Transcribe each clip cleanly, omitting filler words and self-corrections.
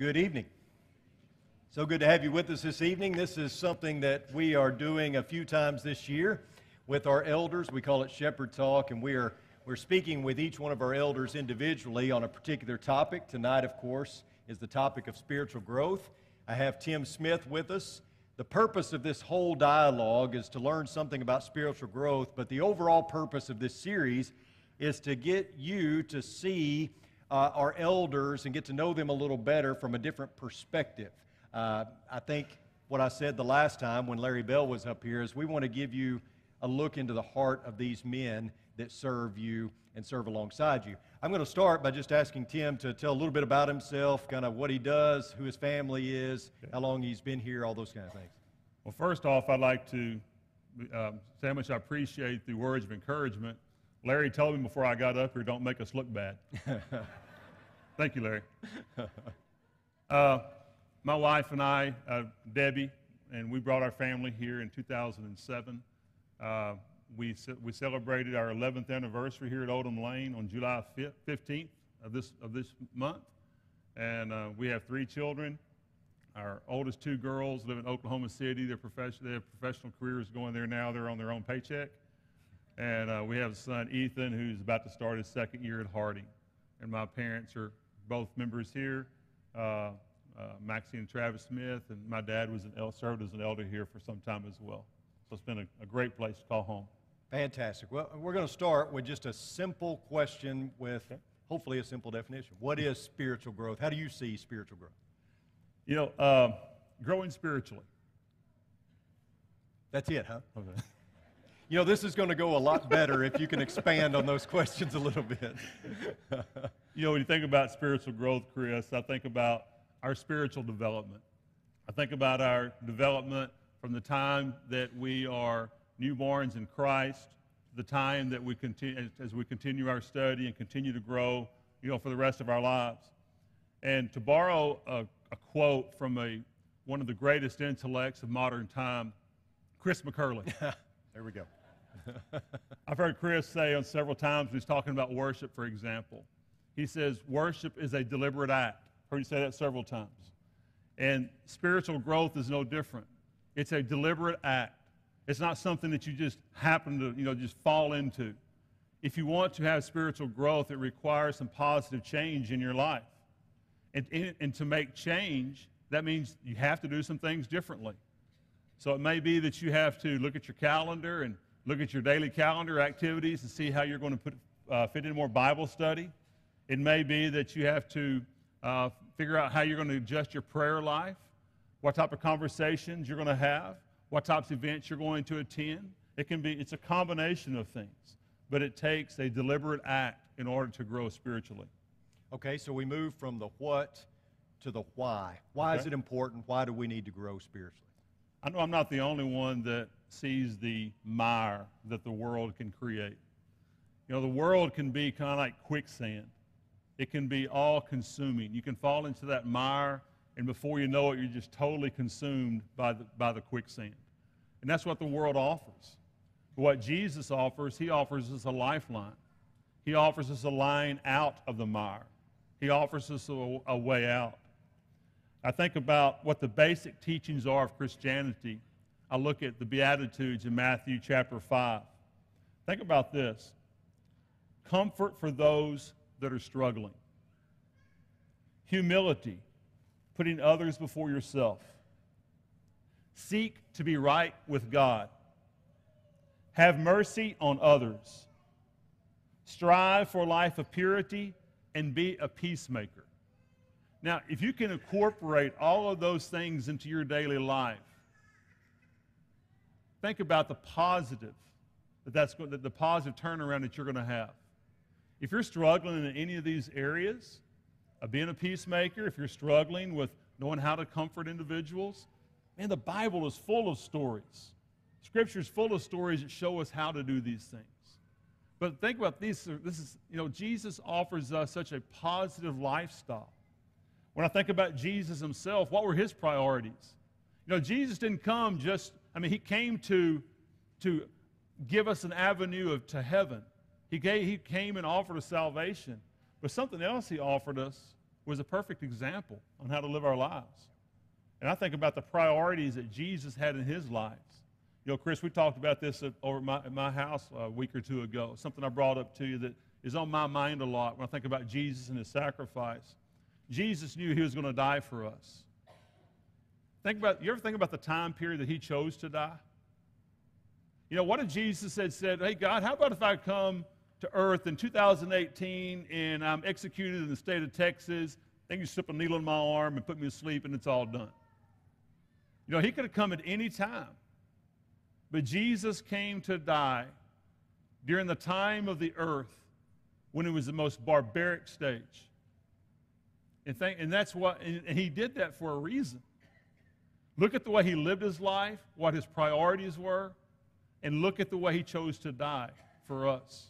Good evening. So good to have you with us this evening. This is something that we are doing a few times this year with our elders. We call it Shepherd Talk, and we're speaking with each one of our elders individually on a particular topic. Tonight, of course, is the topic of spiritual growth. I have Tim Smith with us. The purpose of this whole dialogue is to learn something about spiritual growth, but the overall purpose of this series is to get you to see our elders and get to know them a little better from a different perspective. I think what I said the last time when Larry Bell was up here is we want to give you a look into the heart of these men that serve you and serve alongside you. I'm going to start by just asking Tim to tell a little bit about himself, kind of what he does, who his family is, how long he's been here, all those kind of things. Well, first off, I'd like to say how much I appreciate the words of encouragement. Larry told me before I got up here, don't make us look bad. Thank you, Larry. My wife and I, Debbie, and we brought our family here in 2007. We celebrated our 11th anniversary here at Oldham Lane on July 15th of this month, and we have 3 children. Our oldest 2 girls live in Oklahoma City. They have professional careers going there now. They're on their own paycheck. And we have a son, Ethan, who's about to start his 2nd year at Harding. And my parents are both members here, Maxie and Travis Smith, and my dad served as an elder here for some time as well. So it's been a great place to call home. Fantastic. Well, we're going to start with just a simple question with hopefully a simple definition. What is spiritual growth? How do you see spiritual growth? You know, growing spiritually. That's it, huh? Okay. You know, this is going to go a lot better if you can expand on those questions a little bit. You know, when you think about spiritual growth, Chris, I think about our spiritual development. I think about our development from the time that we are newborns in Christ to the time that we continue, as we continue our study and continue to grow, you know, for the rest of our lives. And to borrow a quote from one of the greatest intellects of modern time, Chris McCurley. There we go. I've heard Chris say on several times when he's talking about worship, for example. He says, worship is a deliberate act. I've heard you say that several times. And spiritual growth is no different. It's a deliberate act. It's not something that you just happen to, you know, just fall into. If you want to have spiritual growth, it requires some positive change in your life. And to make change, that means you have to do some things differently. So it may be that you have to look at your calendar and look at your daily calendar activities and see how you're going to fit in more Bible study. It may be that you have to figure out how you're going to adjust your prayer life, what type of conversations you're going to have, what types of events you're going to attend. It's a combination of things, but it takes a deliberate act in order to grow spiritually. Okay, so we move from the what to the why. Why is it important? Why do we need to grow spiritually? I know I'm not the only one that sees the mire that the world can create. You know, the world can be kind of like quicksand. It can be all-consuming. You can fall into that mire, and before you know it, you're just totally consumed by the quicksand. And that's what the world offers. But what Jesus offers, he offers us a lifeline. He offers us a line out of the mire. He offers us a way out. I think about what the basic teachings are of Christianity. I look at the Beatitudes in Matthew chapter 5. Think about this. Comfort for those that are struggling. Humility, putting others before yourself. Seek to be right with God. Have mercy on others. Strive for a life of purity and be a peacemaker. Now, if you can incorporate all of those things into your daily life, think about the positive, the positive turnaround that you're going to have. If you're struggling in any of these areas of being a peacemaker, if you're struggling with knowing how to comfort individuals, man, the Bible is full of stories. Scripture is full of stories that show us how to do these things. But think about this is, you know, Jesus offers us such a positive lifestyle. When I think about Jesus himself, what were his priorities? You know, Jesus didn't come he came to give us an avenue to heaven. He came and offered us salvation. But something else he offered us was a perfect example on how to live our lives. And I think about the priorities that Jesus had in his lives. You know, Chris, we talked about this at my house a week or two ago, something I brought up to you that is on my mind a lot when I think about Jesus and his sacrifice. Jesus knew he was going to die for us. You ever think about the time period that he chose to die? You know, what if Jesus had said, hey, God, how about if I come to earth in 2018 and I'm executed in the state of Texas, then you slip a needle in my arm and put me to sleep and it's all done. You know, he could have come at any time. But Jesus came to die during the time of the earth when it was the most barbaric stage. And that's what, and he did that for a reason. Look at the way he lived his life, what his priorities were, and look at the way he chose to die for us.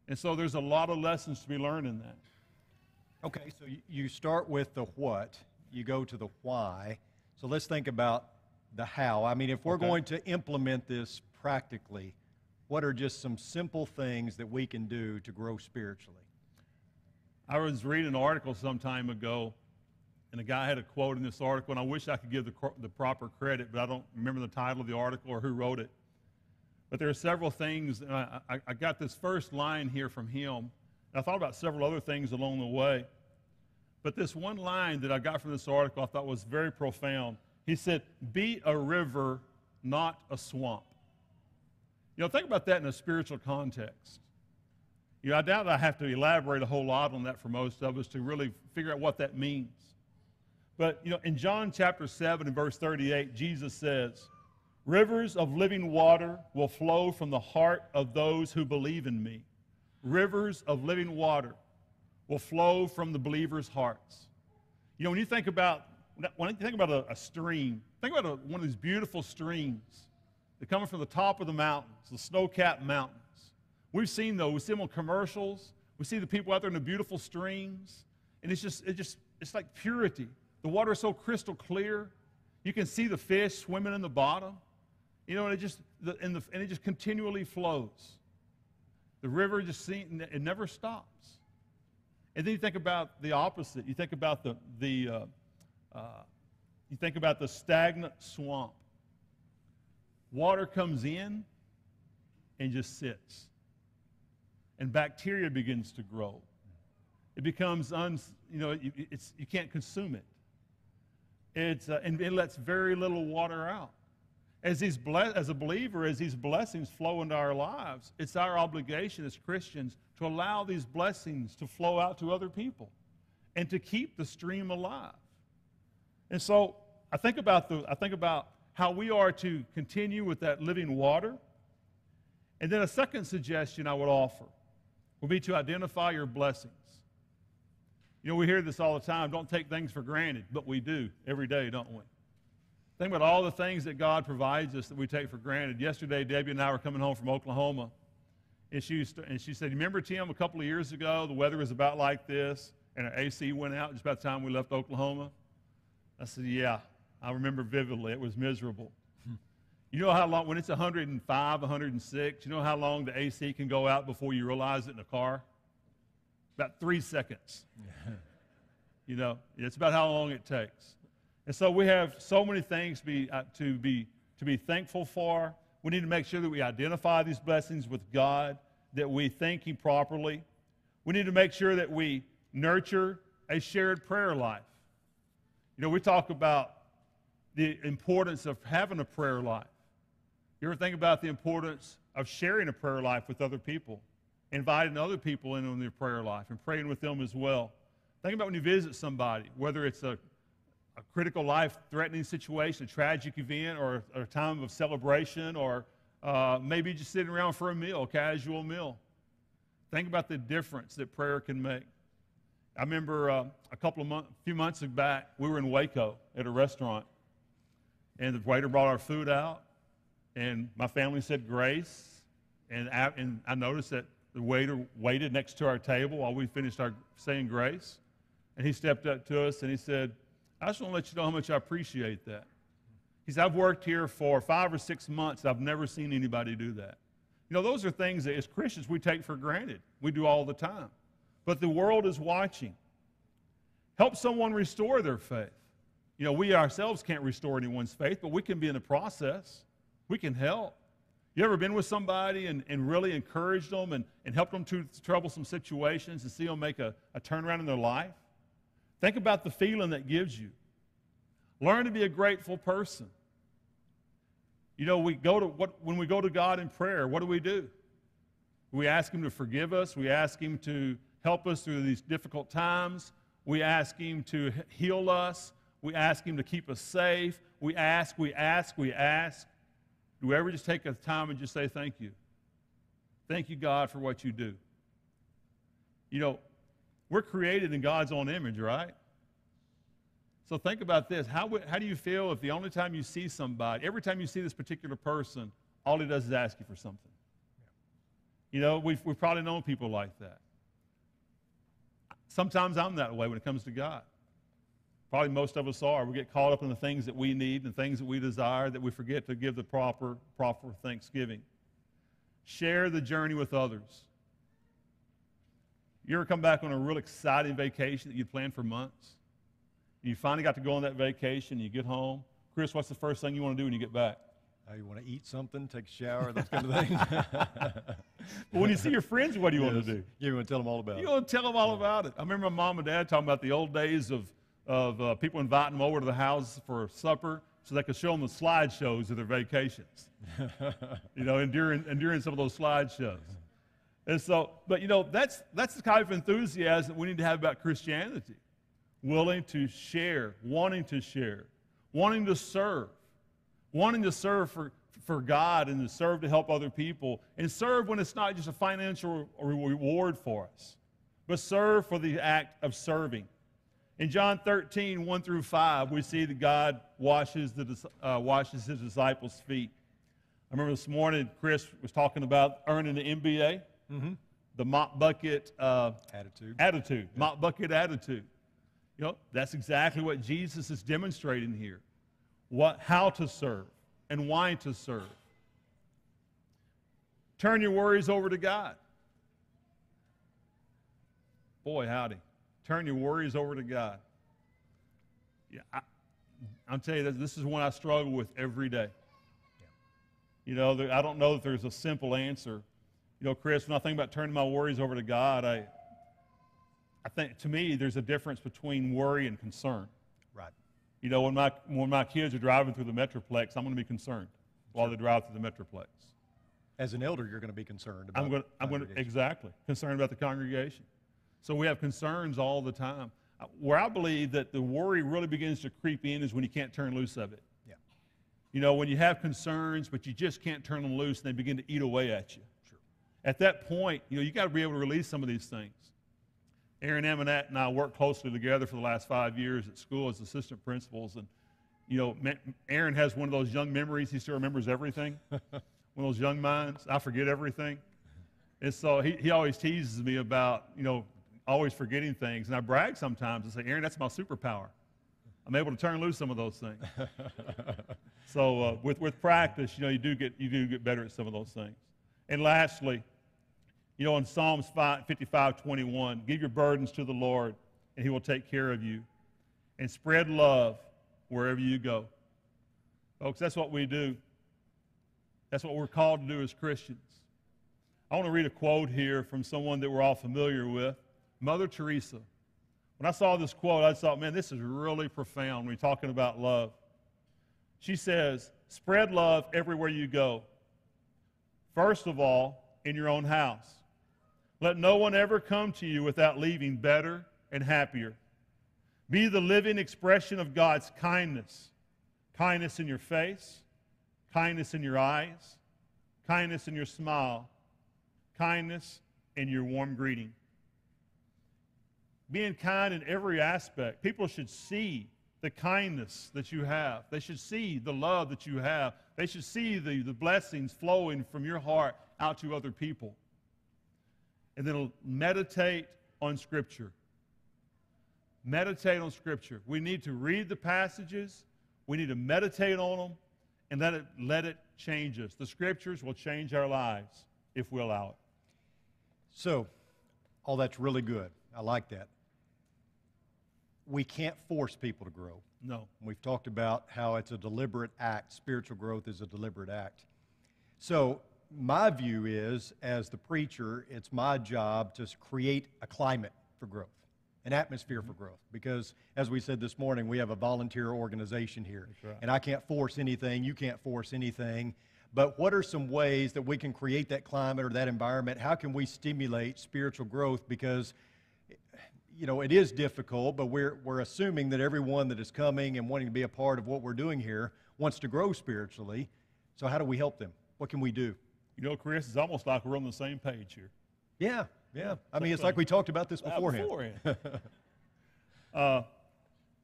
And so there's a lot of lessons to be learned in that. Okay, so you start with the what, you go to the why. So let's think about the how. I mean, if we're going to implement this practically, what are just some simple things that we can do to grow spiritually? I was reading an article some time ago, and a guy had a quote in this article, and I wish I could give the proper credit, but I don't remember the title of the article or who wrote it. But there are several things, and I got this first line here from him, and I thought about several other things along the way. But this one line that I got from this article I thought was very profound. He said, be a river, not a swamp. You know, think about that in a spiritual context. You know, I doubt I have to elaborate a whole lot on that for most of us to really figure out what that means. But, you know, in John chapter 7 and verse 38, Jesus says, rivers of living water will flow from the heart of those who believe in me. Rivers of living water will flow from the believers' hearts. You know, when you think about a stream, think about one of these beautiful streams that come from the top of the mountains, the snow-capped mountains. We've seen those. We see them on commercials. We see the people out there in the beautiful streams, and it's like purity. The water is so crystal clear. You can see the fish swimming in the bottom. You know, and it just continually flows. The river it never stops. And then you think about the opposite. You think about the stagnant swamp. Water comes in and just sits, and bacteria begins to grow. It becomes you can't consume it. And it lets very little water out. As a believer, as these blessings flow into our lives, it's our obligation as Christians to allow these blessings to flow out to other people and to keep the stream alive. And so I think about how we are to continue with that living water. And then a second suggestion I would offer would be to identify your blessings. You know, we hear this all the time, don't take things for granted, but we do every day, don't we? Think about all the things that God provides us that we take for granted. Yesterday, Debbie and I were coming home from Oklahoma, and she said, remember, Tim, a couple of years ago, the weather was about like this, and our AC went out just about the time we left Oklahoma? I said, yeah, I remember vividly. It was miserable. You know how long, when it's 105, 106, you know how long the AC can go out before you realize it in a car? About 3 seconds. You know, it's about how long it takes. And so we have so many things to be thankful for. We need to make sure that we identify these blessings with God, that we thank Him properly. We need to make sure that we nurture a shared prayer life. You know, we talk about the importance of having a prayer life. You ever think about the importance of sharing a prayer life with other people, inviting other people in on their prayer life and praying with them as well? Think about when you visit somebody, whether it's a critical life-threatening situation, a tragic event, or a time of celebration, or maybe just sitting around for a meal, a casual meal. Think about the difference that prayer can make. I remember a few months back, we were in Waco at a restaurant, and the waiter brought our food out, and my family said grace, and I noticed that the waiter waited next to our table while we finished our saying grace, and he stepped up to us and he said, I just want to let you know how much I appreciate that. He said, I've worked here for 5 or 6 months. I've never seen anybody do that. You know, those are things that as Christians we take for granted. We do all the time. But the world is watching. Help someone restore their faith. You know, we ourselves can't restore anyone's faith, but we can be in the process. We can help. You ever been with somebody and really encouraged them and helped them through troublesome situations and see them make a turnaround in their life? Think about the feeling that gives you. Learn to be a grateful person. You know, when we go to God in prayer, what do? We ask Him to forgive us. We ask Him to help us through these difficult times. We ask Him to heal us. We ask Him to keep us safe. We ask. Do we ever just take a time and just say thank you? Thank you, God, for what you do. You know, we're created in God's own image, right? So think about this. How do you feel if the only time you see somebody, every time you see this particular person, all he does is ask you for something? You know, we've probably known people like that. Sometimes I'm that way when it comes to God. Probably most of us are. We get caught up in the things that we need and things that we desire that we forget to give the proper thanksgiving. Share the journey with others. You ever come back on a real exciting vacation that you planned for months? And you finally got to go on that vacation, you get home. Chris, what's the first thing you want to do when you get back? You want to eat something, take a shower, those kind of things. But when you see your friends, what do you want to do? You want to tell them all about it. You want to tell them all about it. I remember my mom and dad talking about the old days of people inviting them over to the house for supper so they could show them the slideshows of their vacations. You know, and during some of those slideshows. And so, but you know, that's the kind of enthusiasm we need to have about Christianity. Willing to share, wanting to serve, wanting to serve for God and to serve to help other people, and serve when it's not just a financial reward for us, but serve for the act of serving. In John 13, 1 through 5, we see that God washes his disciples' feet. I remember this morning Chris was talking about earning the MBA, the mop bucket attitude, mop bucket attitude. You know, that's exactly what Jesus is demonstrating here. How to serve and why to serve. Turn your worries over to God. Boy, howdy. Turn your worries over to God. Yeah, I'm telling you, this is one I struggle with every day. You know, I don't know that there's a simple answer. You know, Chris, when I think about turning my worries over to God, I think, to me, there's a difference between worry and concern. Right. You know, when my kids are driving through the Metroplex, I'm going to be concerned while they drive through the Metroplex. As an elder, you're going to be concerned about exactly, concerned about the congregation. So we have concerns all the time. Where I believe that the worry really begins to creep in is when you can't turn loose of it. Yeah. You know, when you have concerns, but you just can't turn them loose, and they begin to eat away at you. Sure. At that point, you know, you got to be able to release some of these things. Aaron Amonat and I worked closely together for the last 5 years at school as assistant principals. And, you know, Aaron has one of those young memories. He still remembers everything. One of those young minds. I forget everything. And so he always teases me about, you know, always forgetting things. And I brag sometimes and say, Aaron, that's my superpower. I'm able to turn loose some of those things. So with practice, you know, you do get better at some of those things. And lastly, you know, in Psalms 55:21, give your burdens to the Lord, and He will take care of you. And spread love wherever you go. Folks, that's what we do. That's what we're called to do as Christians. I want to read a quote here from someone that we're all familiar with, Mother Teresa. When I saw this quote, I thought, man, this is really profound when you're talking about love. She says, spread love everywhere you go. First of all, in your own house. Let no one ever come to you without leaving better and happier. Be the living expression of God's kindness. Kindness in your face, kindness in your eyes, kindness in your smile, kindness in your warm greeting. Being kind in every aspect. People should see the kindness that you have. They should see the love that you have. They should see the blessings flowing from your heart out to other people. And then meditate on Scripture. Meditate on Scripture. We need to read the passages. We need to meditate on them and let it change us. The Scriptures will change our lives if we allow it. So, all that's really good. I like that. we can't force people to grow. No. We've talked about how it's a deliberate act. Spiritual growth is a deliberate act. So my view is, as the preacher, it's my job to create a climate for growth, an atmosphere for growth. Because, as we said this morning, we have a volunteer organization here. That's right. And I can't force anything. You can't force anything. But what are some ways that we can create that climate or that environment? How can we stimulate spiritual growth? Because, you know, it is difficult, but we're assuming that everyone that is coming and wanting to be a part of what we're doing here wants to grow spiritually. So how do we help them? What can we do? You know, Chris, it's almost like we're on the same page here. Yeah. I mean, it's like we talked about this beforehand.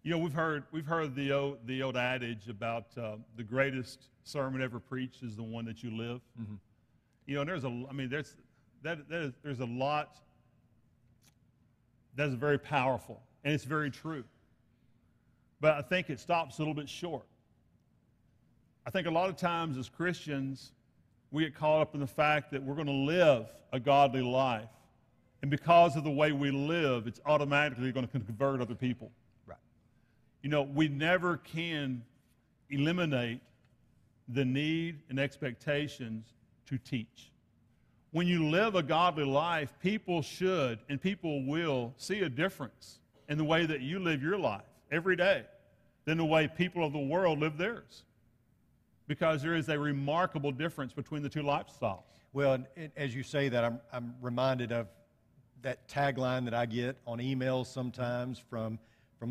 You know, we've heard the old adage about the greatest sermon ever preached is the one that you live. Mm-hmm. You know, and there's a lot that is very powerful, and it's very true. But I think it stops a little bit short. I think a lot of times as Christians, we get caught up in the fact that we're going to live a godly life. And because of the way we live, it's automatically going to convert other people. Right. You know, we never can eliminate the need and expectations to teach. When you live a godly life, people should and people will see a difference in the way that you live your life every day than the way people of the world live theirs. Because there is a remarkable difference between the two lifestyles. Well, and as you say that, I'm reminded of that tagline that I get on emails sometimes from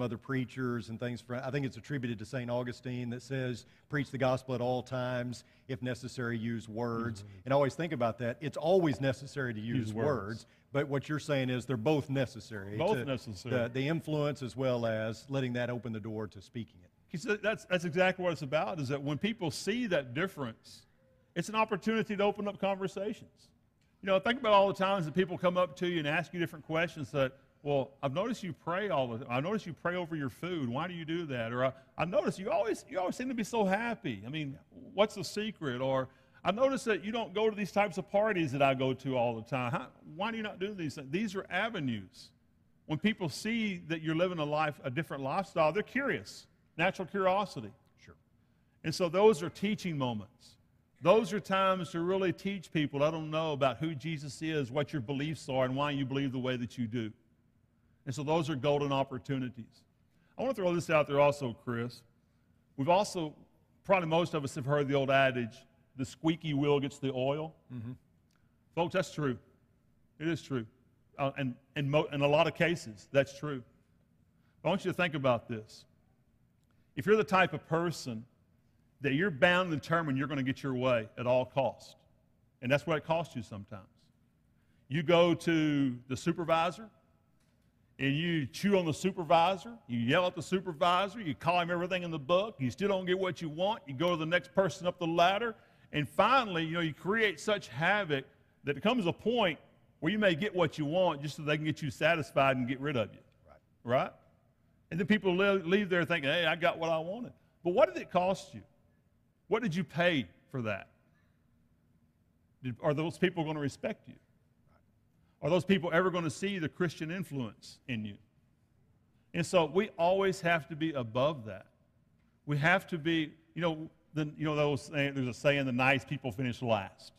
other preachers and things. I think it's attributed to St. Augustine that says, preach the gospel at all times, if necessary, use words. Mm-hmm. And I always think about that. It's always necessary to use words, but what you're saying is they're both necessary. Both necessary. The influence as well as letting that open the door to speaking it. That's exactly what it's about, is that when people see that difference, it's an opportunity to open up conversations. You know, think about all the times that people come up to you and ask you different questions that, well, I've noticed you pray all the time. I noticed you pray over your food. Why do you do that? Or I noticed you always seem to be so happy. I mean, what's the secret? Or I noticed that you don't go to these types of parties that I go to all the time. Why do you not do these things? These are avenues. When people see that you're living a different lifestyle, they're curious. Natural curiosity. Sure. And so those are teaching moments. Those are times to really teach people, let them know about who Jesus is, what your beliefs are, and why you believe the way that you do. And so those are golden opportunities. I want to throw this out there also, Chris. We've also, probably most of us have heard the old adage, the squeaky wheel gets the oil. Mm-hmm. Folks, that's true. It is true. And in a lot of cases, that's true. I want you to think about this. If you're the type of person that you're bound and determined you're going to get your way at all costs, and that's what it costs you sometimes. You go to the supervisor, and you chew on the supervisor, you yell at the supervisor, you call him everything in the book, you still don't get what you want, you go to the next person up the ladder, and finally, you create such havoc that it comes a point where you may get what you want just so they can get you satisfied and get rid of you. Right? And then people leave there thinking, hey, I got what I wanted. But what did it cost you? What did you pay for that? Are those people going to respect you? Are those people ever going to see the Christian influence in you? And so we always have to be above that. We have to be, there's a saying, the nice people finish last.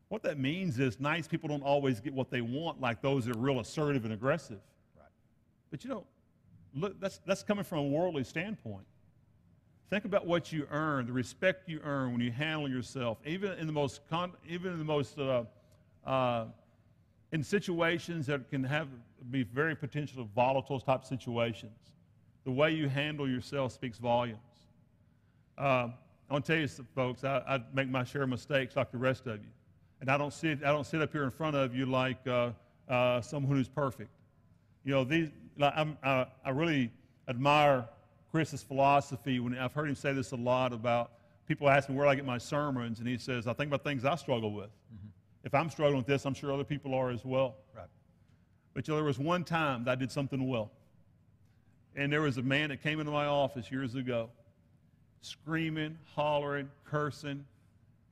What that means is nice people don't always get what they want, like those that are real assertive and aggressive. Right. But look, that's coming from a worldly standpoint. Think about what you earn, the respect you earn when you handle yourself, even in situations that can be very potentially volatile type situations. The way you handle yourself speaks volumes. I want to tell you, folks, I make my share of mistakes like the rest of you, and I don't sit up here in front of you like someone who's perfect. I really admire Chris's philosophy. When I've heard him say this a lot about people ask me where I get my sermons, and he says, I think about things I struggle with. Mm-hmm. If I'm struggling with this, I'm sure other people are as well. Right. But there was one time that I did something well. And there was a man that came into my office years ago, screaming, hollering, cursing,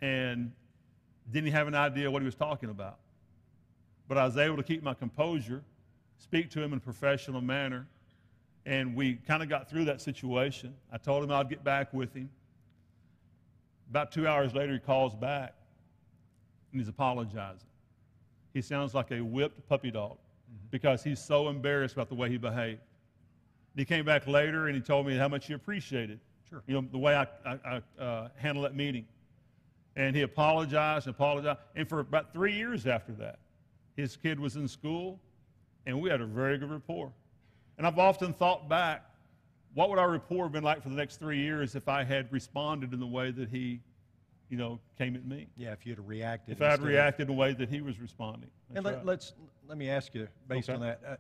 and didn't have an idea what he was talking about. But I was able to keep my composure, speak to him in a professional manner, And we kind of got through that situation. I told him I'd get back with him. About 2 hours later, he calls back, and he's apologizing. He sounds like a whipped puppy dog because he's so embarrassed about the way he behaved. He came back later, and he told me how much he appreciated the way I handled that meeting. And he apologized and apologized. And for about 3 years after that, his kid was in school, and we had a very good rapport. And I've often thought back, what would our rapport have been like for the next 3 years if I had responded in the way that he, came at me? Yeah, if you'd have reacted. If I had reacted in the way that he was responding. And right. let me ask you, based Okay. on that,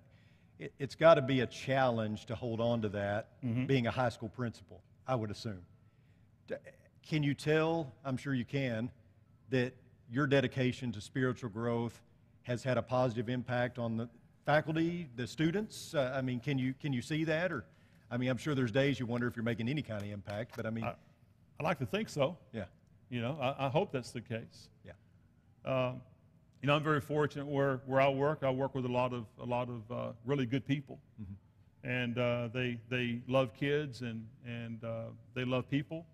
it's got to be a challenge to hold on to that, being a high school principal, I would assume. Can you tell, I'm sure you can, that your dedication to spiritual growth has had a positive impact on the faculty, the students? I mean, can you see that? Or, I mean, I'm sure there's days you wonder if you're making any kind of impact, but I mean. I like to think so. Yeah. I hope that's the case. Yeah. I'm very fortunate where I work. I work with a lot of really good people, and they love kids and they love people.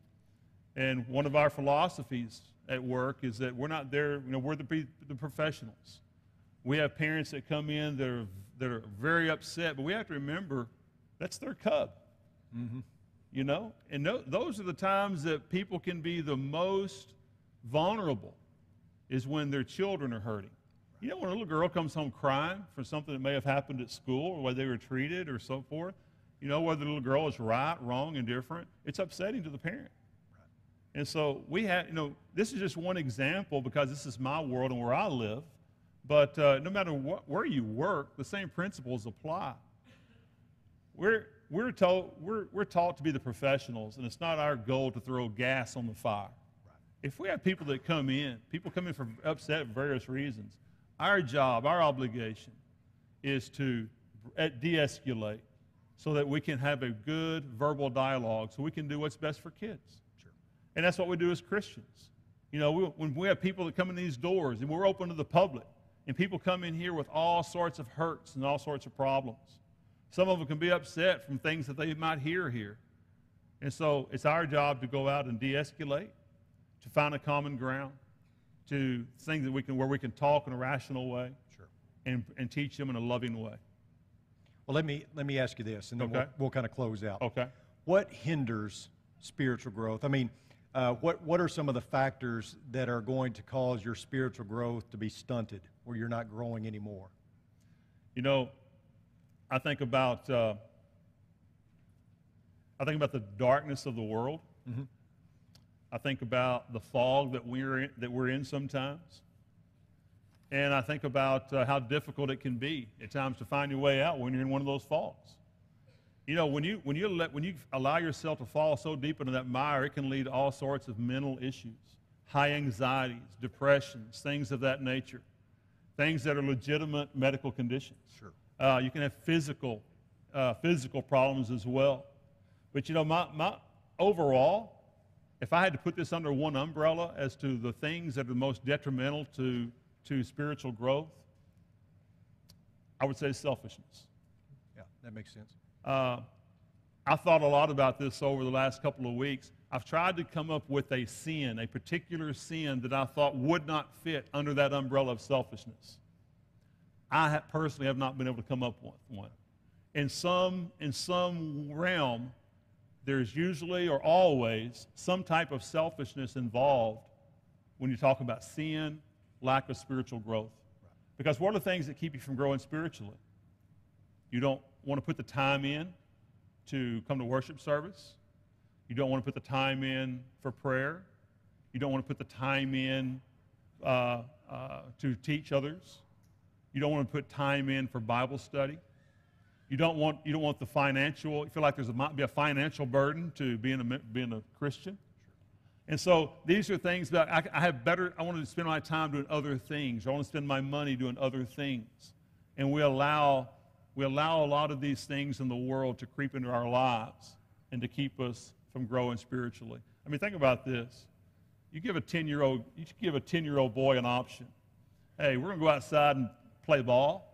And one of our philosophies at work is that we're not there. We're the professionals. We have parents that come in that are very upset, but we have to remember that's their cub. And those are the times that people can be the most vulnerable, is when their children are hurting. When a little girl comes home crying for something that may have happened at school or whether they were treated or so forth, whether the little girl is right, wrong, indifferent, it's upsetting to the parent. And so we have, this is just one example because this is my world and where I live. But no matter where you work, the same principles apply. We're taught to be the professionals, and it's not our goal to throw gas on the fire. Right. If we have people come in for upset for various reasons, our job, our obligation is to de-escalate so that we can have a good verbal dialogue so we can do what's best for kids. Sure. And that's what we do as Christians. When we have people that come in these doors and we're open to the public, and people come in here with all sorts of hurts and all sorts of problems. Some of them can be upset from things that they might hear here. And so it's our job to go out and de-escalate, to find a common ground, to things where we can talk in a rational way, sure, and teach them in a loving way. Well, let me ask you this, and then we'll kind of close out. Okay. What hinders spiritual growth? I mean, what are some of the factors that are going to cause your spiritual growth to be stunted, where you're not growing anymore? I think about the darkness of the world. I think about the fog that we're in sometimes, and I think about how difficult it can be at times to find your way out when you're in one of those fogs. When you allow yourself to fall so deep into that mire, it can lead to all sorts of mental issues, high anxieties, depressions, things of that nature, things that are legitimate medical conditions. Sure. You can have physical problems as well. But my overall, if I had to put this under one umbrella as to the things that are the most detrimental to spiritual growth, I would say selfishness. Yeah, that makes sense. I thought a lot about this over the last couple of weeks. I've tried to come up with a particular sin that I thought would not fit under that umbrella of selfishness. I personally have not been able to come up with one. In some realm, there's usually or always some type of selfishness involved when you talk about sin, lack of spiritual growth. Right. Because what are the things that keep you from growing spiritually? You don't want to put the time in to come to worship service. You don't want to put the time in for prayer. You don't want to put the time in to teach others. You don't want to put time in for Bible study. You don't want the financial. You feel like might be a financial burden to being a Christian. And so these are things that I want to spend my time doing other things. I want to spend my money doing other things. And we allow a lot of these things in the world to creep into our lives and to keep us from growing spiritually. I mean, think about this. You give a 10-year-old boy an option. Hey, we're going to go outside and play ball,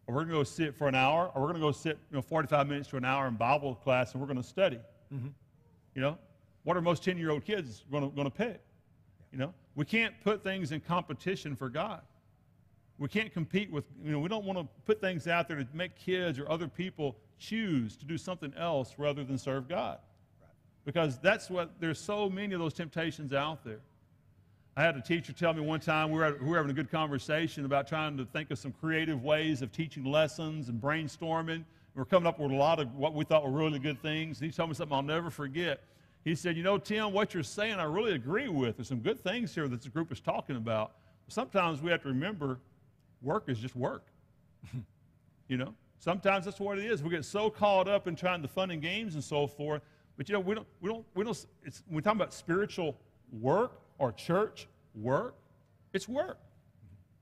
or we're going to go sit for an hour, or we're going to go sit 45 minutes to an hour in Bible class, and we're going to study. What are most 10-year-old kids going to pick? We can't put things in competition for God. We can't compete with, we don't want to put things out there to make kids or other people choose to do something else rather than serve God. Right. Because there's so many of those temptations out there. I had a teacher tell me one time, we were having a good conversation about trying to think of some creative ways of teaching lessons and brainstorming. We're coming up with a lot of what we thought were really good things. He told me something I'll never forget. He said, Tim, what you're saying I really agree with. There's some good things here that this group is talking about. Sometimes we have to remember work is just work. Sometimes that's what it is. We get so caught up in trying the fun and games and so forth. But we don't. When we talk about spiritual work or church work, it's work.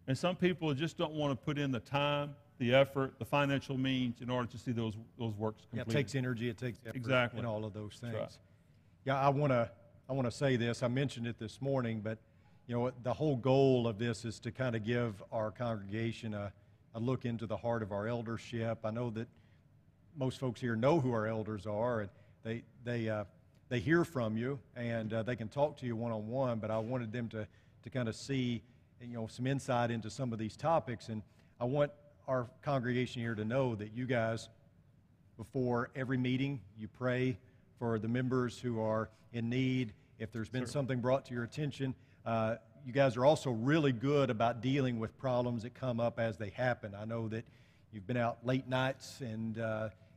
And some people just don't want to put in the time, the effort, the financial means in order to see those works completed. Yeah, it takes energy, it takes effort, exactly, and all of those things. Right. Yeah, I want to say this. I mentioned it this morning, but the whole goal of this is to kind of give our congregation a look into the heart of our eldership. I know that most folks here know who our elders are, and they hear from you, and they can talk to you one-on-one, but I wanted them to kind of see some insight into some of these topics. And I want our congregation here to know that you guys, before every meeting, you pray for the members who are in need. If there's been something brought to your attention, you guys are also really good about dealing with problems that come up as they happen. I know that you've been out late nights and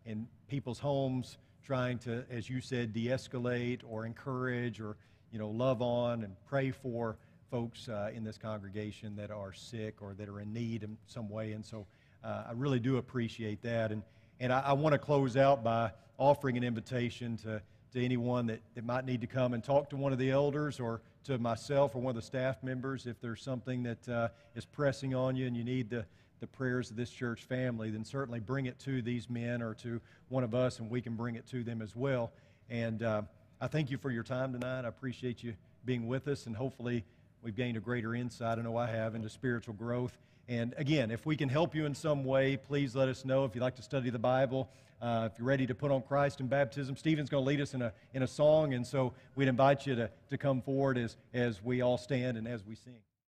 in people's homes trying to, as you said, de-escalate or encourage or love on and pray for folks in this congregation that are sick or that are in need in some way. And so I really do appreciate that. And I want to close out by offering an invitation to anyone that might need to come and talk to one of the elders or to myself or one of the staff members. If there's something that is pressing on you and you need the prayers of this church family, then certainly bring it to these men or to one of us, and we can bring it to them as well. And I thank you for your time tonight. I appreciate you being with us, and hopefully we've gained a greater insight, I know I have, into spiritual growth. And again, if we can help you in some way, please let us know. If you'd like to study the Bible, if you're ready to put on Christ in baptism, Stephen's going to lead us in a song, and so we'd invite you to come forward as we all stand and as we sing.